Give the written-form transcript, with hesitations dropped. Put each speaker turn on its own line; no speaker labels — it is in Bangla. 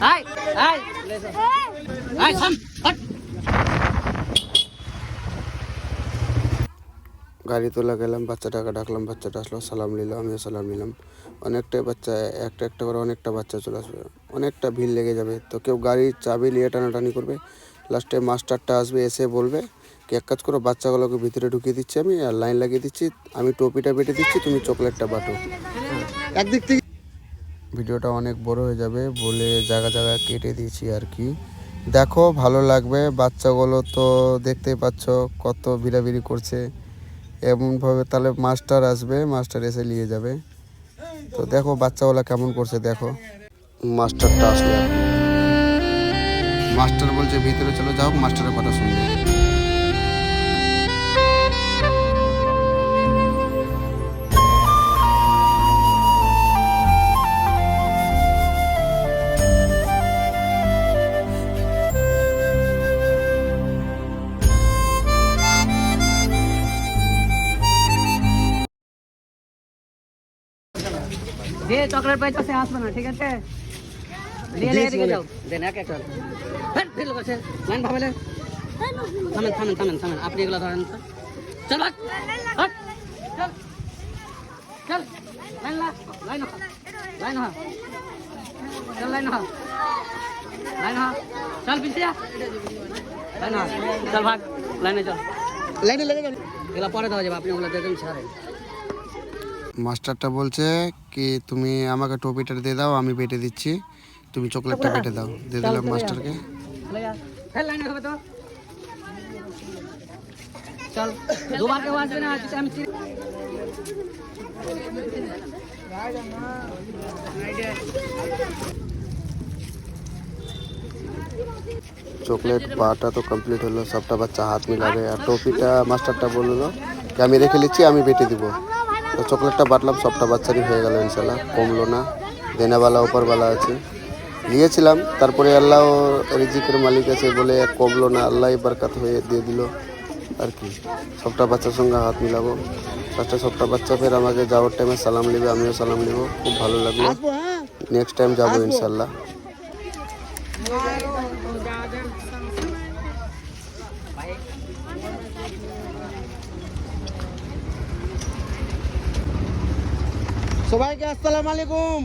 হাই হাই হাই থাম হট।
গাড়ি তোলা গেলাম, বাচ্চাটাকে ডাকলাম, বাচ্চাটা আসলো, সালাম নিলাম, আমিও সালাম নিলাম। অনেকটাই বাচ্চা, একটা একটা করে অনেকটা বাচ্চা চলে আসবে, অনেকটা ভিড় লেগে যাবে। তো কেউ গাড়ির চাবি নিয়ে টানাটানি করবে। লাস্টে মাস্টারটা আসবে, এসে বলবে কি এক কাজ করো, বাচ্চাগুলোকে ভিতরে ঢুকিয়ে দিচ্ছি আমি, আর লাইন লাগিয়ে দিচ্ছি, আমি টপিটা বেটে দিচ্ছি, তুমি চকলেটটা বাটো। একদিক থেকে ভিডিওটা অনেক বড় হয়ে যাবে বলে জায়গা জায়গা কেটে দিয়েছি আর কি। দেখো ভালো লাগবে। বাচ্চাগুলো তো দেখতেই পাচ্ছ কত ভিড়াভিড়ি করছে। এমনভাবে তাহলে মাস্টার আসবে, মাস্টার এসে নিয়ে যাবে। তো দেখো বাচ্চাগুলো কেমন করছে দেখো। মাস্টারটা আসলে মাস্টার বলছে ভিতরে চলে যাও, মাস্টারের কথা শুনবে।
যে চকলেট পাইছো সে আসবে না, ঠিক আছে? নিয়ে এদিকে যাও, দেন এক এক হট ফেল করছে লাইন ভাবেলে। থামেন থামেন থামেন থামেন, আপনি এগুলো ধরেন তো। চল ভাগ হট, চল চল লাইন লা, লাইন হ, লাইন হ, চল লাইন হ, লাইন হ, চল পিছিয়ে লাইন হ, চল ভাগ লাইনে চল, লাইনে লেগে যাবে। এগুলো পরে দেওয়া যাবে, আপনি ওগুলো দেখুন ছাড়েন।
মাস্টারটা বলছে কি তুমি আমাকে টপিটা দিয়ে দাও, আমি বেটে দিচ্ছি, তুমি চকলেটটা বেটে দাও। দিয়ে দিলাম মাস্টারকে।
হবে তো চল, দুবার কেউ আসবে না, আমি
চকলেট বাটা তো কমপ্লিট হলো, সবটা বাচ্চা হাত মিলাবে। আর টপিটা মাস্টারটা বললো কি আমি রেখে নিচ্ছি, আমি বেটে দিব। তো চকলেটটা বাটলাম, সবটা বাচ্চারই হয়ে গেল ইনশাল্লাহ, কমলো না। দেনাওয়ালা ওপরওয়ালা আছে, নিয়েছিলাম, তারপরে আল্লাহ রিজিকের মালিক আছে বলে কমলো না, আল্লাহ বরকত হয়ে দিয়ে দিল আর কি। সবটা বাচ্চার সঙ্গে হাত মিলাবো। লাস্টে সবটা বাচ্চা ফের আমাকে যাওয়ার টাইমে সালাম নেবে, আমিও সালাম নেব। খুব ভালো লাগলো, নেক্সট টাইম যাবো ইনশাল্লাহ।
সবাইকে আসসালামু আলাইকুম।